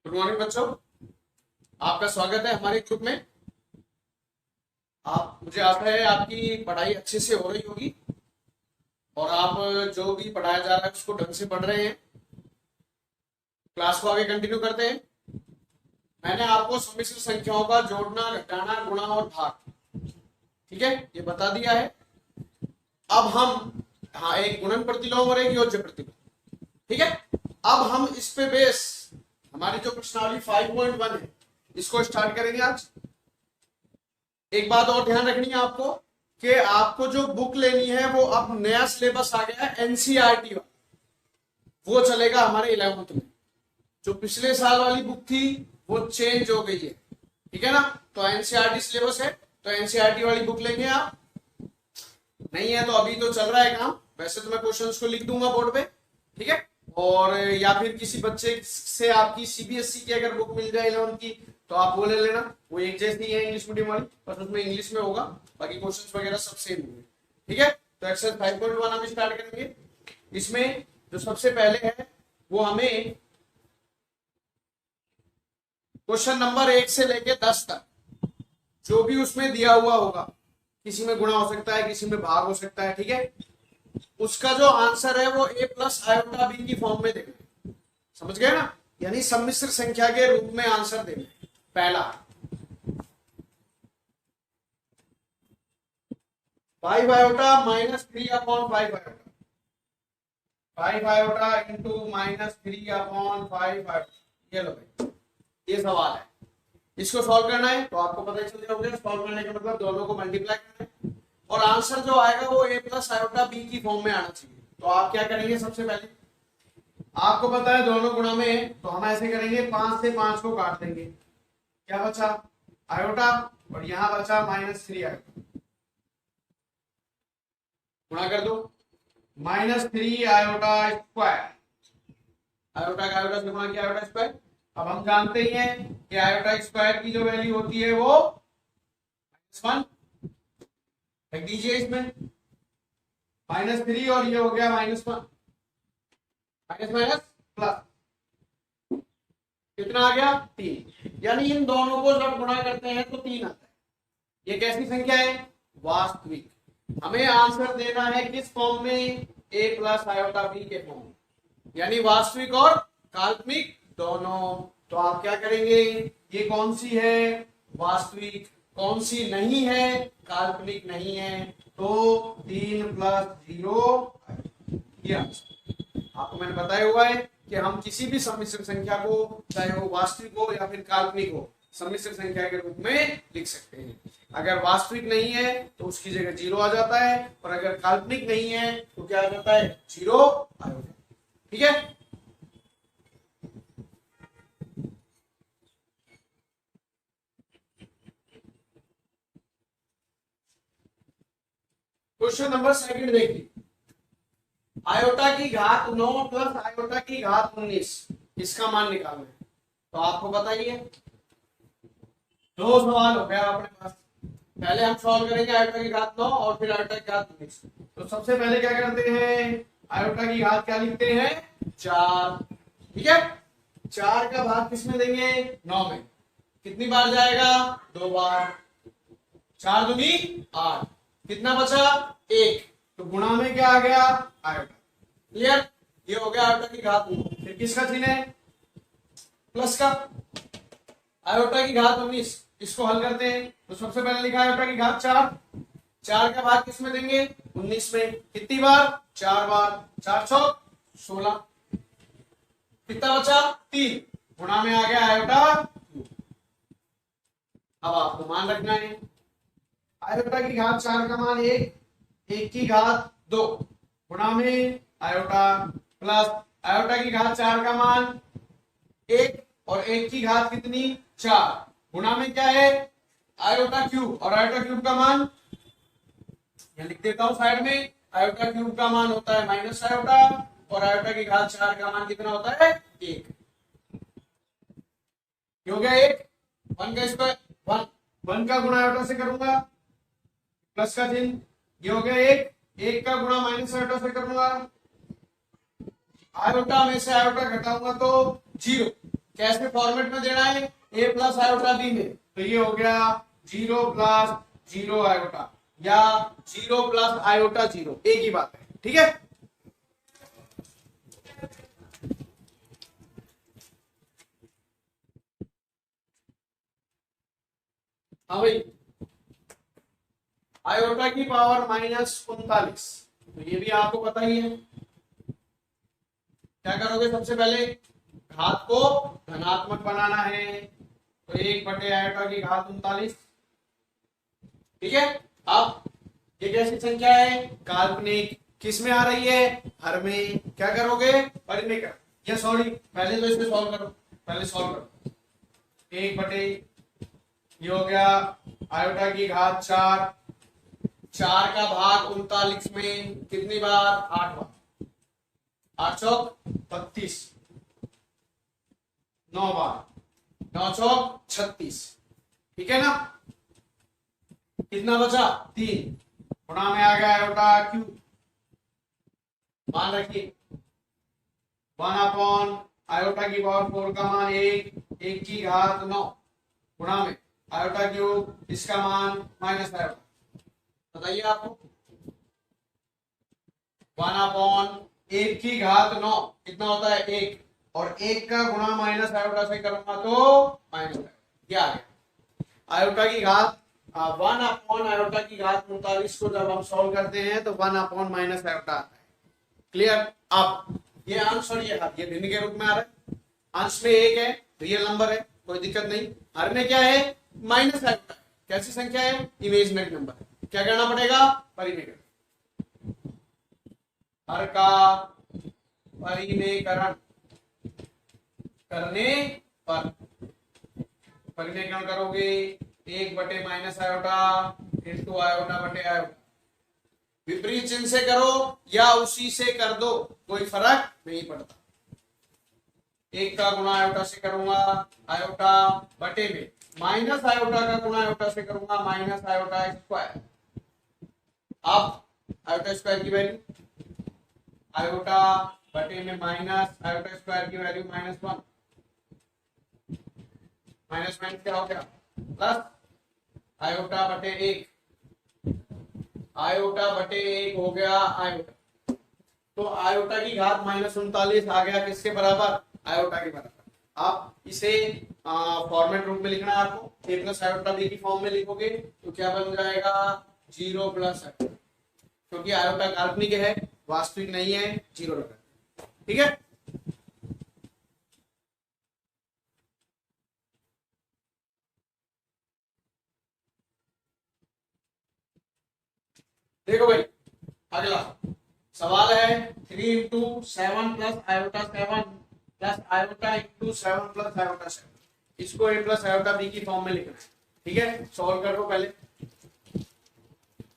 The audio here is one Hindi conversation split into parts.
गुड मॉर्निंग बच्चों, आपका स्वागत है हमारे ग्रुप में। आप मुझे आशा है आपकी पढ़ाई अच्छे से हो रही होगी और आप जो भी पढ़ाया जा रहा है उसको ढंग से पढ़ रहे हैं। क्लास को आगे कंटिन्यू करते हैं। मैंने आपको सम्मिश्र संख्याओं का जोड़ना, घटाना, गुणा और भाग, ठीक है, ये बता दिया है। अब हम एक गुणन प्रतिलोम और एक योज्य प्रतिलोम, ठीक है। अब हम इस पे बेस हमारी जो प्रश्नावली 5.1 है इसको स्टार्ट करेंगे आज। एक बात और ध्यान रखनी है आपको कि आपको जो बुक लेनी है वो अब नया सिलेबस आ गया है एनसीईआरटी वाला, वो चलेगा हमारे 11th में। जो पिछले साल वाली बुक थी वो चेंज हो गई है, ठीक है ना। तो एनसीईआरटी सिलेबस है तो एनसीईआरटी वाली बुक लेंगे आप। नहीं है तो अभी तो चल रहा है काम, वैसे तो मैं क्वेश्चंस को लिख दूंगा बोर्ड पे, ठीक है। और या फिर किसी बच्चे से आपकी सीबीएसई की अगर बुक मिल जाए 11th की तो आप वो ले लेना, वो एक जैसी है इंग्लिश मीडियम वाली, बस उसमें इंग्लिश में होगा, बाकी क्वेश्चंस वगैरह सब सेम होंगे, ठीक है। तो एक्सरसाइज 5.1 हम स्टार्ट करेंगे। इसमें जो सबसे पहले है वो हमें क्वेश्चन नंबर 1 से लेके 10 तक जो भी उसमें दिया हुआ होगा, किसी में गुणा हो सकता है, किसी में भाग हो सकता है, ठीक है, उसका जो आंसर है वो a प्लस आयोटा बी की फॉर्म में देना, समझ गए ना। यानी सम्मिश्र संख्या के रूप में आंसर देना। पहला 5 iota minus 3 upon 5 iota, 5 iota into minus 3 upon 5 iota. ये लो भाई, ये सवाल है, इसको सॉल्व करना है। तो आपको पता ही चल जाएगा सॉल्व करने का मतलब दोनों को मल्टीप्लाई करना है और आंसर जो आएगा वो a प्लस आयोटा बी की फॉर्म में आना चाहिए। तो आप क्या करेंगे, सबसे पहले आपको पता है दोनों गुणा में, तो हम ऐसे करेंगे 5 से 5 को काट देंगे, क्या बचा आयोटा, और यहां बचा -3 आयोटा। गुणा कर दो, -3 आयोटा स्क्वायर, आयोटा का आयोटा से गुणा किया आयोटा स्क्वायर। अब हम जानते ही हैं कि आयोटा स्क्वायर की जो वैल्यू होती है वो -1, रख दीजिए इसमें -3 और ये हो गया -1, माइनस माइनस प्लस, कितना आ गया 3। यानी इन दोनों को जब गुणा करते हैं तो 3 आता है। ये कैसी संख्या है, वास्तविक। हमें आंसर देना है किस फॉर्म में, a प्लस आयोटा बी के फॉर्म में, यानी वास्तविक और काल्पनिक दोनों। तो आप क्या करेंगे, ये कौन सी है, वास्तविक, कौन सी नहीं है, काल्पनिक नहीं है, तो 3 प्लस 0 ये आंसर। आपको मैंने बताया हुआ है कि हम किसी भी सम्मिश्र संख्या को, चाहे वो वास्तविक हो या फिर काल्पनिक हो, सम्मिश्र संख्या के रूप में लिख सकते हैं। अगर वास्तविक नहीं है तो उसकी जगह 0 आ जाता है, और अगर काल्पनिक नहीं है तो क्या आ जाता है, 0 आ जाता है, ठीक है। क्वेश्चन नंबर 2 देखिए, आयोटा की घात 9 प्लस आयोटा की घात 19, इसका मान निकालना है। तो आपको बताइए, दो सवाल हो गया अपने पास। पहले हम सॉल्व करेंगे आयोटा की घात 9 और फिर आयोटा की घात 19। तो सबसे पहले क्या करते हैं, आयोटा की घात क्या लिखते हैं, 4, ठीक है। 4 का भाग किसमें देंगे, 9 में। कितनी बार जाएगा, 2 बार, 4 दूनी 8, कितना बचा 1, तो गुणा में क्या आ गया, आयोटा। क्लियर, ये हो गया आयोटा की घात 9। फिर किसका चिन्ह है, प्लस का, आयोटा की घात 19, इसको हल करते हैं। तो सबसे पहले लिखा आयोटा की घात 4, 4 का भाग किसमें देंगे, 19 में। कितनी बार, 4 बार, 4 चौक 16, कितना बचा 3, गुणा में आ गया आयोटा। अब आपको मान रखना है, आयोटा की घात 4 का मान 1, 1 की घात 2, गुणा में आयोटा, प्लस आयोटा की घात 4 का मान 1 और 1 की घात कितनी 4, गुणा में क्या है आयोटा क्यूब, और आयोटा क्यूब का मान यहां लिख देता हूं साइड में, आयोटा क्यूब का मान होता है माइनस आयोटा, और आयोटा की घात 4 का मान कितना होता है 1। हो गया 1, 1 का स्क्वायर 1, 1 का गुणा आयोटा से करूंगा, प्लस का चिन्ह, ये हो गया 1, 1 का गुणा माइनस आयोटा से करूंगा, आयोटा में से आयोटा घटाऊंगा तो 0, कैसे फॉर्मेट में देना है, ए प्लस आयोटा बी में, तो ये हो गया 0 प्लस 0 आयोटा या 0 प्लस आयोटा 0, एक ही बात है, ठीक है। हाँ भाई, आयोटा की पावर -39, तो ये भी आपको पता ही है। क्या करोगे, सबसे पहले घात को धनात्मक बनाना है, तो 1/आयोटा की घात 39, ठीक है। अब ये कैसी संख्या है, काल्पनिक, किस में आ रही है, हर में। क्या करोगे, परिमेय कर, या सॉरी पहले तो इसमें सॉल्व करो, पहले सॉल्व करो। 1/, ये हो गया आयोटा की घात 4, 4 का भाग 39 में कितनी बार, 8 बार, 8 चौक 32, 9 बार, 9 चौक 36, ठीक है ना। कितना बचा, 3, गुणा में आ गया आयोटा क्यू, मान रखिए 1 आयोटा की पावर 4 का मान 1, 1 की घात 9, गुणा में आयोटा क्यूब, इसका मान माइनस आयोटा, बताइए आपको 1/1 की घात 9 कितना होता है, 1, और 1 का गुणा माइनस आयोटा से करूंगा तो माइनस आयोटा, क्या आ गया आयोटा की घात 1/आयोटा की घात 39 को जब हम सॉल्व करते हैं तो 1/ माइनस आयोटा आता है, क्लियर। अब ये अंश और ये हाथ, ये भिन्न के रूप में आ रहा है, अंश में 1 है, रियल नंबर है, कोई दिक्कत नहीं, हर में क्या है, माइनस आयोटा, कैसी संख्या है, इमेजिनरी नंबर है, क्या करना पड़ेगा, परिमेय, हर का परिमेयकरण करने पर, परिमेयकरण करोगे 1/-आयोटा इंटू आयोटा/आयोटा, विपरीत चिन्ह से करो या उसी से कर दो, कोई फर्क नहीं पड़ता। 1 का गुणा आयोटा से करूंगा आयोटा बटे में, माइनस आयोटा का गुणा आयोटा से करूंगा माइनस आयोटा स्क्वायर। अब आयोटा स्क्वायर की वैल्यू, आयोटा बटे में माइनस आयोटा स्क्वायर की वैल्यू -1, माइनस माइनस क्या हो गया, प्लस आयोटा बटे 1, आयोटा बटे 1 हो गया आयोटा, तो आयोटा की घात -39 आ गया किसके बराबर, आयोटा के बराबर। आप इसे फॉर्मेट रूप में लिखना है आपको, ए प्लस आयोटा बी की फॉर्म में लिखोगे तो क्या बन जाएगा, 0 प्लस आयोटा, क्योंकि आयोटा काल्पनिक है, वास्तविक नहीं है, 0 लगा, ठीक है। देखो भाई, अगला सवाल है 3 into 7 plus iota 7 plus iota into 7 plus iota 7, इसको ए प्लस आयोटा बी की फॉर्म में लिखना है, ठीक है। सॉल्व कर लो, पहले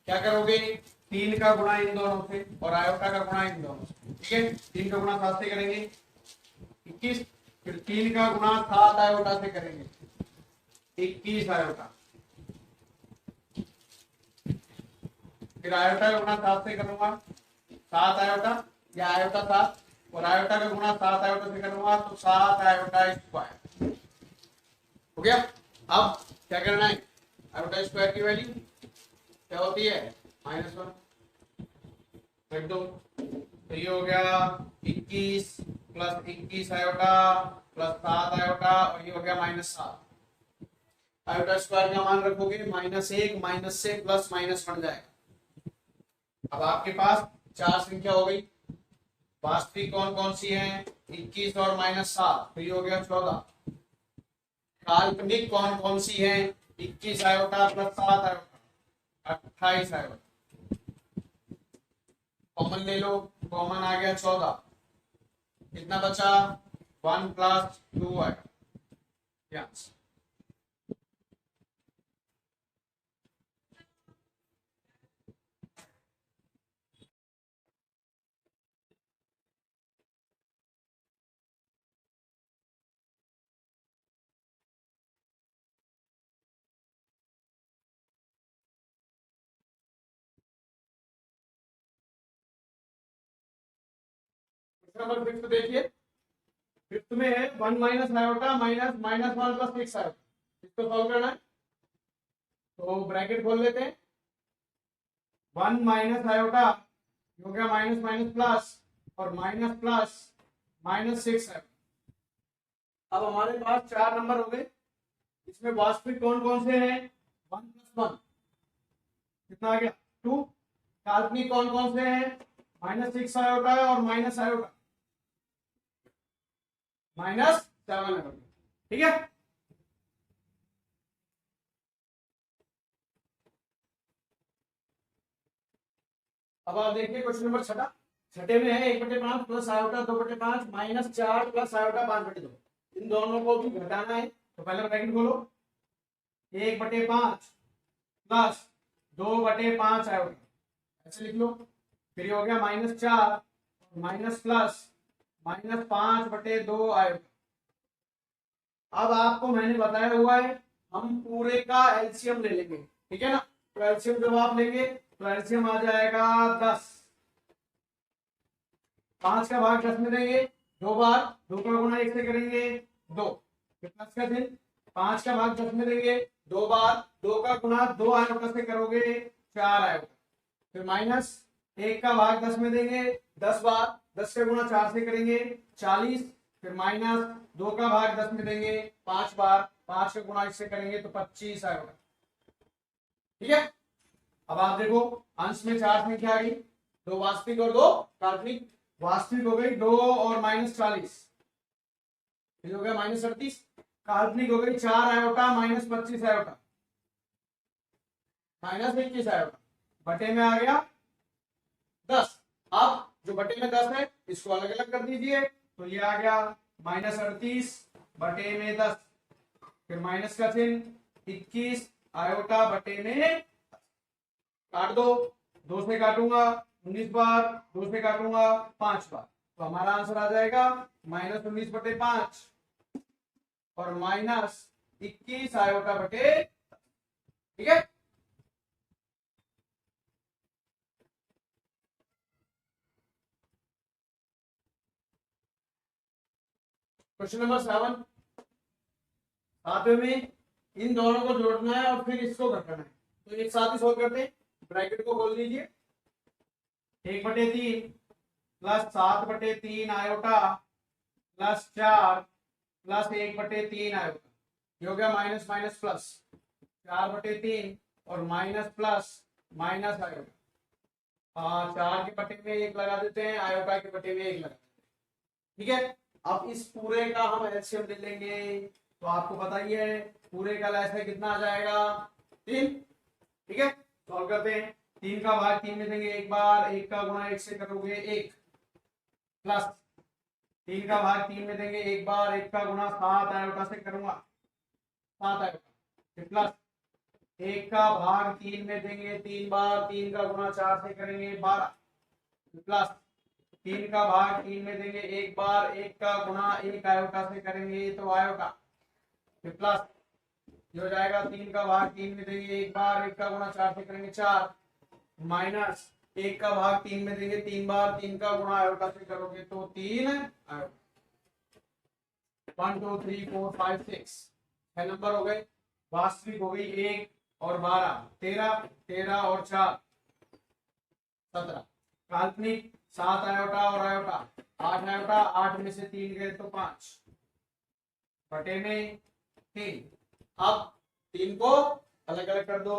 क्या करोगे, 3 का गुणा इन दोनों से और आयोटा का गुणा इन दोनों से, ठीक है। 3 का गुणा 7 से करेंगे 21, फिर 3 का गुणा 7 आयोटा से करेंगे 21 आयोटा, फिर आयोटा का गुणा 7 से करूंगा 7 आयोटा या आयोटा 7, और आयोटा का गुणा 7 आयोटा से करूंगा तो 7 आयोटा स्क्वायर, हो गया। अब क्या करना है, आयोटा स्क्वायर की वैल्यू क्या होती है, -1, रख दो, तो ये हो गया 21 प्लस 21 आयोटा प्लस 7 आयोटा, और ये हो गया -7, आयोटा स्क्वायर का मान रखोगे -1, माइनस से प्लस माइनस बन जाएगा। अब आपके पास 4 संख्या हो गई, वास्तविक कौन कौन सी है, 21 और -7, तो ये हो गया 14, काल्पनिक कौन कौन सी है, 21 iota plus 7 iota 28 iota, common ले लो, कॉमन आ गया 14, कितना बचा, 1 प्लस 2 आयोटा, यस। नंबर 6 देखिए, फिफ्थ में है 1 minus iota minus minus 1 plus 6 iota, इसको सॉल्व करना है। तो ब्रैकेट खोल लेते हैं, 1 माइनस आयोटा हो गया माइनस माइनस प्लस और माइनस प्लस माइनस 6 आयोटा। अब हमारे पास 4 नंबर हो गए, इसमें वास्तविक कौन कौन से हैं? 1 प्लस 1 कितना आ गया 2। काल्पनिक कौन कौन से हैं? माइनस 6 आयोटा है और माइनस आयोटा माइनस 7 आयोटा। ठीक है, अब आप देखिए क्वेश्चन नंबर छठा। छठे में है 1/5 plus iota 2/5 minus 4 plus iota 5/2। इन दोनों को भी घटाना है, तो पहले ब्रैकेट खोलो, 1/5 प्लस 2/5 आयोटा, ऐसे लिख लो। फिर ये हो गया minus 4 minus plus minus 5/2 iota. अब आपको मैंने बताया हुआ है हम पूरे का एलसीएम ले लेंगे, ठीक है ना। तो एलसीएम जब आप लेंगे तो एलसीएम आ जाएगा 10। 5 का भाग 10 में देंगे 2 बार, 2 का गुणा 1 से करेंगे 2, फिर प्लस का चिन्ह। 5 का भाग 10 में देंगे 2 बार, 2 का गुणा 2 आयोटा से करोगे 4 आयोटा, फिर माइनस 1 का भाग 10 में देंगे 10 बार, 10 का गुणा 4 से करेंगे 40, फिर माइनस 2 का भाग 10 में देंगे 5 बार, 5 का गुणा इससे करेंगे तो 25 आएगा। ठीक है, अब आप देखो अंश में 4 संख्या आ गई, 2 वास्तविक और 2 काल्पनिक। वास्तविक हो गई 2 और माइनस 40, हो गया माइनस 38। काल्पनिक हो गई 4 iota minus 25 iota minus 21 iota, बटे में आ गया 10। अब जो बटे में 10 है इसको अलग अलग कर दीजिए, तो ये आ गया माइनस 38 बटे में 10, फिर माइनस का चिन्ह 21 आयोटा बटे में, काट दो, 2 से काटूंगा 19 बार, 2 से काटूंगा 5 बार, तो हमारा आंसर आ जाएगा माइनस 19/5 और माइनस 21 आयोटा बटे। ठीक है, क्वेश्चन नंबर 7। सातवें में इन दोनों को जोड़ना है और फिर इसको घटाना है, तो एक साथ ही सोल्व करते हैं। ब्रैकेट को खोल दीजिए, 1/3 plus 7/3 iota plus 4 plus 1/3 iota, ये हो गया माइनस माइनस प्लस, 4/3 और माइनस प्लस माइनस आयोटा। 4 के बटे में 1 लगा देते हैं, आयोटा के बटे में 1 लगा देते हैं। ठीक है, अब इस पूरे का हम एलसीएम ले लेंगे, तो आपको पता ही है पूरे का लैस कितना आ जाएगा 3। ठीक है, सॉल्व करते हैं। 3 का भाग 3 में देंगे 1 बार, 1 का गुणा 1 से करोगे 1, प्लस 3 का भाग 3 में देंगे 1 बार, 1 का गुणा 7 आयोटा से करूंगा 7 आयोटा, फिर प्लस 1 का भाग 3 में देंगे 3 बार, 3 का गुणा 4 से करेंगे 12, प्लस 3 का भाग 3 में देंगे 1 बार, 1 का गुणा 1 आयोटा से करेंगे तो आयोटा, फिर प्लस ये हो जाएगा 3 का भाग 3 में देंगे 1 बार, 1 का गुणा 4 से करेंगे 4, माइनस 1 का भाग 3 में देंगे 3 बार, 3 का गुणा आयोटा से करोगे तो 3 आयोटा। 1 2 3 4 5 6 6 नंबर हो गए। वास्तविक हो गई 1 और 12, 13 13 और 4 17। काल्पनिक 7 आयोटा और आयोटा 8 आयोटा, 8 में से 3 गए तो 5 बटे में 3। अब 3 को अलग अलग कर दो,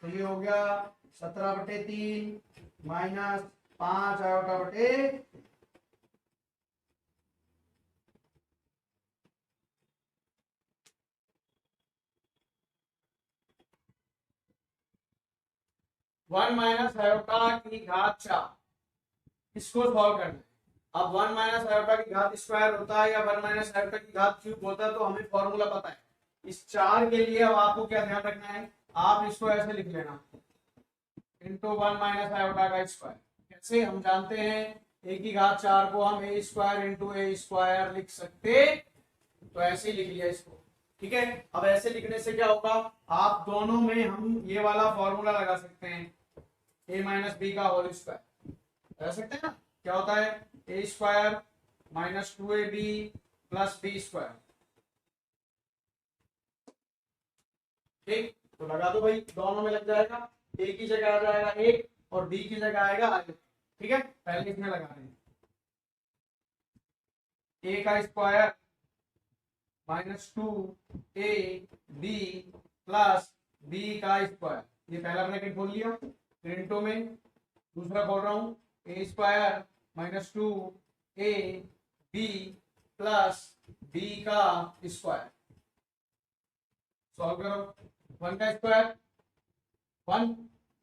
तो ये हो गया 17/3 माइनस 5 आयोटा बटे 1 माइनस आयोटा की घात 4, इसको सॉल्व करना है। अब 1 माइनस आयोटा की घात स्क्वायर होता है या 1 माइनस आयोटा की घात क्यूब होता है, तो हमें फॉर्मूला पता है। इस 4 के लिए अब आपको क्या ध्यान रखना है, आप इसको ऐसे लिख लेना इंटू 1 माइनस आयोटा का स्क्वायर। कैसे, हम जानते हैं ए की घात 4 को हम ए स्क्वायर इंटू ए स्क्वायर लिख सकते, तो ऐसे ही लिख लिया इसको। ठीक है, अब ऐसे लिखने से क्या होगा, आप दोनों में हम ये वाला फॉर्मूला लगा सकते हैं, ए माइनस बी का होल स्क्वायर लगा सकते हैं ना। क्या होता है, A square minus 2ab plus B square. ठीक, तो लगा दो भाई, दोनों में लग जाएगा। ए की जगह आ जाएगा 1 और बी की जगह आएगा आगे। ठीक है, पहले इसमें लगा दें। ए का स्क्वायर -2ab प्लस बी का स्क्वायर, ये पहला ब्रैकेट बोल लिया। फिर इनटू में दूसरा बोल रहा हूं, ए स्क्वायर -2ab प्लस बी का स्क्वायर। सॉल्व करो। 1 का स्क्वायर 1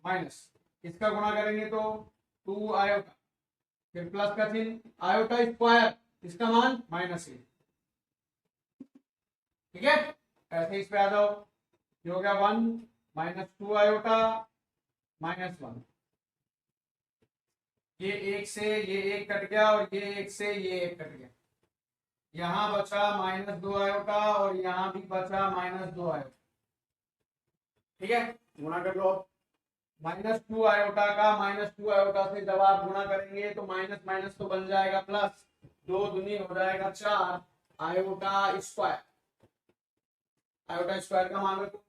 माइनस इसका गुणा करेंगे तो 2 आयोटा, फिर प्लस का चिन्ह आयोटा स्क्वायर, इसका मान -1। ठीक है, ऐसे इस पे आ जाओ। ये हो गया 1 -2 आयोटा -1। ये एक से ये एक कट गया और ये एक से ये एक कट गया। यहां बचा -2 आयोटा और यहां भी बचा -2 आयोटा। ठीक है, गुणा कर लो। -2 आयोटा का -2 आयोटा से जब आप गुणा करेंगे तो माइनस माइनस तो बन जाएगा प्लस, 2 दूनी हो जाएगा 4 आयोटा स्क्वायर। आयोटा स्क्वायर का मान रखो,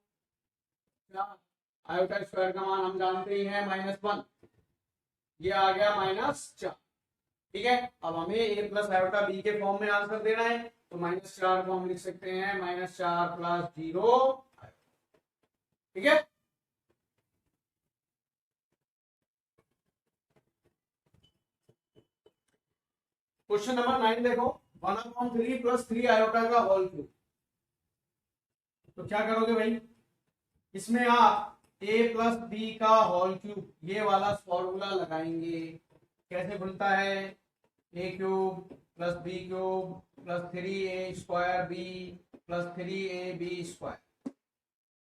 आयोटा स्क्वायर का मान हम जानते ही हैं -1, ये आ गया -4। ठीक है, अब हमें a प्लस आयोटा बी के फॉर्म में आंसर देना है, तो -4 को हम लिख सकते हैं -4 प्लस 0। ठीक है, क्वेश्चन नंबर 9 देखो। 1/3 प्लस 3 आयोटा का होल क्यूब। तो क्या करोगे भाई, इसमें आप a प्लस बी का होल क्यूब ये वाला फॉर्मूला लगाएंगे। कैसे बनता है, a cube plus B cube plus 3a square B plus 3ab square,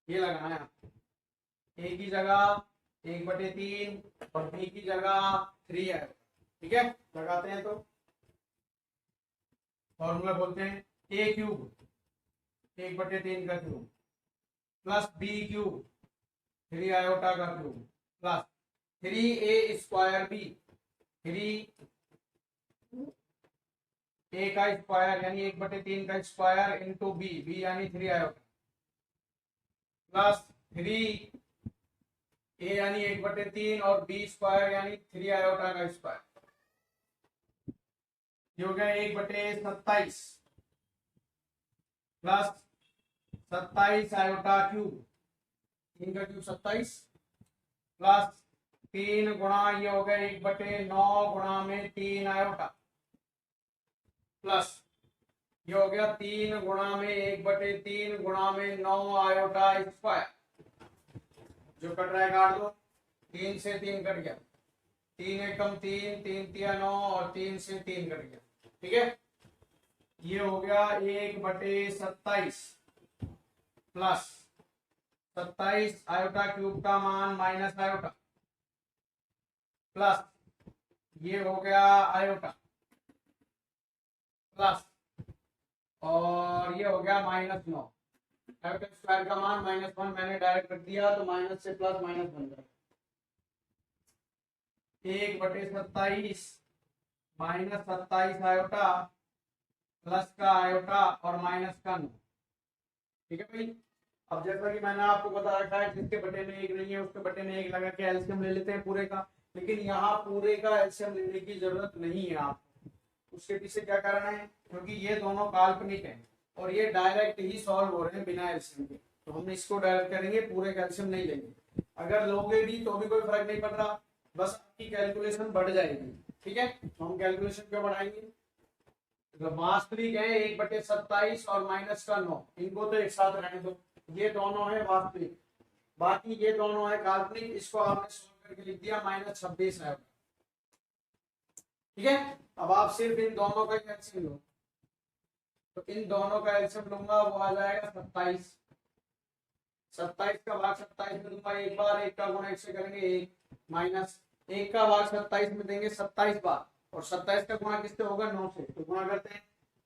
ये लगाना है आपको। a की जगह 1/3 और b की जगह 3 है। ठीक है, लगाते हैं तो फॉर्मूला बोलते हैं a क्यूब 1/3 का cube plus B cube 3 iota का cube plus 3a square B, 3a का स्क्वायर यानी 1/3 का स्क्वायर इंटू बी, बी यानी 3 आयोटा प्लस 3a यानी 1/3 और b स्क्वायर यानी 3 आयोटा का स्क्वायर। ये हो गया 1/27 प्लस 27 आयोटा क्यूब, 3 का क्यूब 27 प्लस 3 गुणा ये हो गया 1/9 गुणा में 3 आयोटा प्लस ये हो गया 3 गुणा में 1/3 गुणा में 9 आयोटा स्क्वायर। जो कट रहा है काट दो, 3 से 3 कट गया, 3 एकम 3, 3 तिया 9 और 3 से 3 कट गया। ठीक है, ये हो गया 1/27 प्लस 27 आयोटा क्यूब का मान माइनस आयोटा प्लस ये हो गया आयोटा प्लस और ये हो गया -9। आयोटा स्क्वायर का मान -1 मैंने डायरेक्ट रख दिया तो माइनस से प्लस माइनस बन जाएगा। 1/27 -27 आयोटा प्लस का आयोटा और माइनस का 9। ठीक है भाई, अब जैसा कि मैंने आपको बता रखा है, जिसके बटे में 1 नहीं है उसके बटे में 1 लगा के एलसीएम ले लेते हैं पूरे का। लेकिन यहाँ पूरे का एलसीएम लेने की जरूरत नहीं है आपको। उसके पीछे क्या कारण है, क्योंकि ये दोनों काल्पनिक हैं और ये डायरेक्ट ही सॉल्व हो रहे हैं बिना एलसीएम के, तो हम इसको डायरेक्ट करेंगे, पूरे का एलसीएम नहीं लेंगे। अगर लोगे भी तो भी कोई फर्क नहीं पड़ रहा, बस आपकी कैलकुलेशन बढ़ जाएगी। ठीक है, तो हम कैलकुलेशन क्यों बढ़ाएंगे, वास्तविक है 1/27 और माइनस का 9, इनको तो एक साथ रहने दो। ये दोनों है वास्तविक, बाकी ये दोनों है काल्पनिक। इसको आपने सोल्व करके लिख दिया -26 है। ठीक है, अब आप सिर्फ इन दोनों का एलसीएम लो, तो इन दोनों का एलसीएम लूंगा वो आ जाएगा 27। 27 का भाग 27 में दूंगा एक बार, 1 का गुणा 1 से करेंगे 1 माइनस 1 का भाग 27 में देंगे 27 बार, और 27 का गुणा किससे होगा 9 से, तो गुणा करते हैं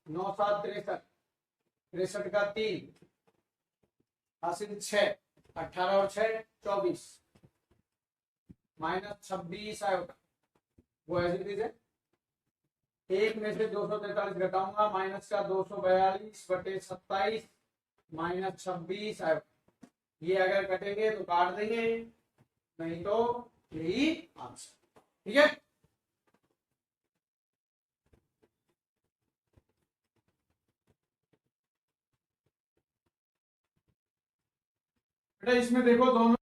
9 7 63, 63 का 3 हासिल 6, 18 और 6 24 -26 आयोटा, वो ऐसे है एक में से 243 घटाऊंगा, माइनस का 242/27 -26 आएगा। ये अगर कटेंगे तो काट देंगे, नहीं तो यही आंसर। ठीक है, बेटा इसमें देखो दोनों।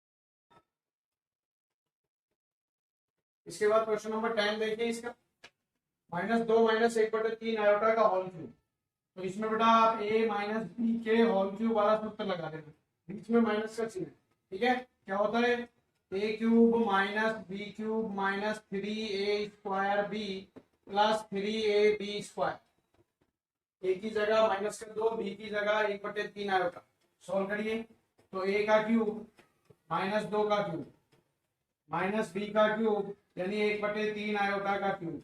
इसके बाद क्वेश्चन नंबर 10 देखिए इसका, -2 -1/3 आयोटा का होल क्यूब। तो इसमें बेटा आप a माइनस बी के होल क्यूब वाला सूत्र लगा देना, बीच में माइनस का चिन्ह। ठीक है, क्या होता है, a cube minus B cube minus 3a² b plus 3ab²। a की जगह -2, b की जगह 1/3 आयोटा। सोल्व करिए, तो a का क्यूब -2 का क्यूब माइनस बी का क्यूब यानी 1/3 आयोटा का क्यूब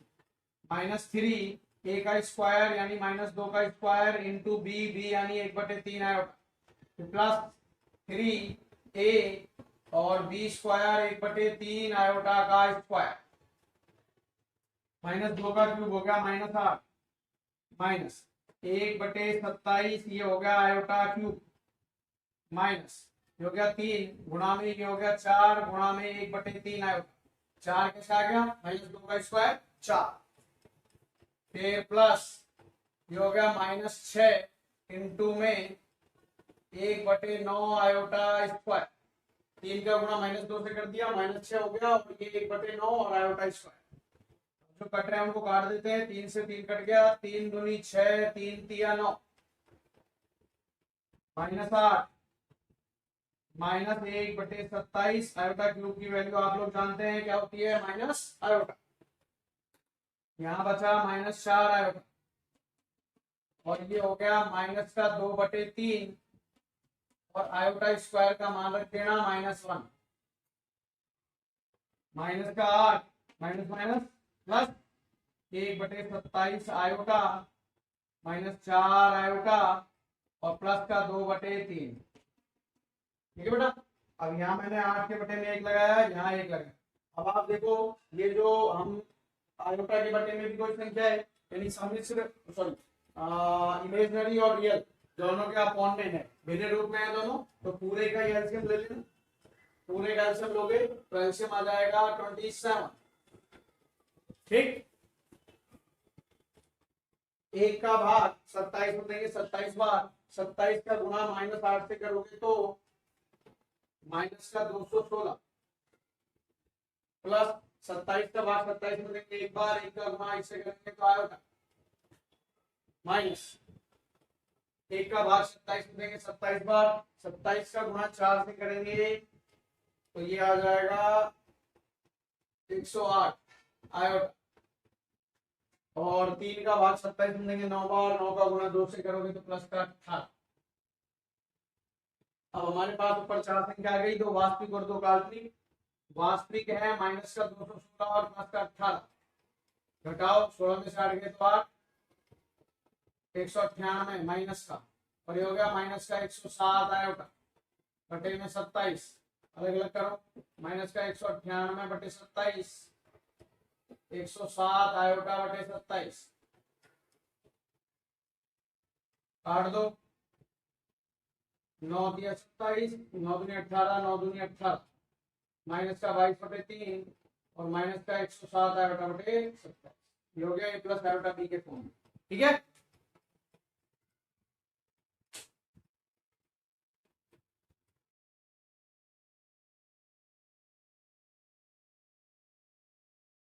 -3 a का स्क्वायर यानी -2 का स्क्वायर इंटू बी यानी 1/3 आयोटा प्लस 3a और b² 1/3 आयोटा का स्क्वायर -2 का क्यूब हो गया -8 माइनस 1/27 ये हो गया आयोटा क्यूब माइनस ये हो गया 3 गुणा में ये हो गया 4 गुणा में 1/3 आयोटा 4 कैसे आ गया -2 का स्क्वायर 4 फिर प्लस ये हो गया -6 इंटू में 1/9 आयोटा स्क्वायर 3 का गुणा -2 से कर दिया -6 हो गया और ये 1/9 और आयोटा स्क्वायर जो कट रहे हैं उनको काट देते हैं 3 से 3 कट गया 3 दूनी 6 3 तिया 9 -8 -1/27 आयोटा क्यूब की वैल्यू आप लोग जानते हैं क्या होती है माइनस आयोटा। यहां बचा -4 आयोटा और ये हो गया माइनस का 2/3 और आयोटा स्क्वायर का मान रख देना -1 माइनस का 8 minus minus plus 1/27 iota -4 iota और प्लस का 2/3। ठीक है बेटा, अब यहाँ मैंने 8 के बटे में 1 लगाया, यहाँ 1 लगाया। अब आप देखो ये जो हम आयोटा के बटे में भी कोई संख्या है यानी सम्मिश्र सॉरी इमेजिनरी और रियल दोनों के अपॉन में है, भिन्न रूप में है दोनों, तो पूरे का एलसीएम ले लेना। पूरे का एलसीएम लोगे तो एलसीएम आ जाएगा 27। ठीक, 1 का भाग 27 में देंगे 27 बार, 27 का गुणा -8 से करोगे तो माइनस का 216 प्लस 27 का भाग 27 में देंगे एक बार, 1 का गुणा इससे करेंगे तो आएगा माइनस 1 का भाग 27 में देंगे 27 बार, 27 का गुणा 4 से करेंगे तो ये आ जाएगा 108 आयोटा और 3 का भाग 27 में देंगे 9 बार, 9 का गुणा 2 से करोगे तो प्लस का 18। अब हमारे पास ऊपर 4 संख्या आ गई, दो वास्तविक और दो काल्पनिक। वास्तविक है माइनस का 216 और प्लस का 18, घटाओ 16 में से 8 गए तो 8, 198 माइनस का और ये हो गया माइनस का 107 आयोटा बटे में 27, अलग अलग करो, माइनस का 198 बटे 27 107 आयोटा बटे 27 काट दो, 9 दिया 27, 9 दूनी 18, 9 दूनी 18 माइनस का 22/3 और माइनस का 107 आयोटा बटे 27, ये हो गया ए प्लस आयोटा बी के फॉर्म में। ठीक है।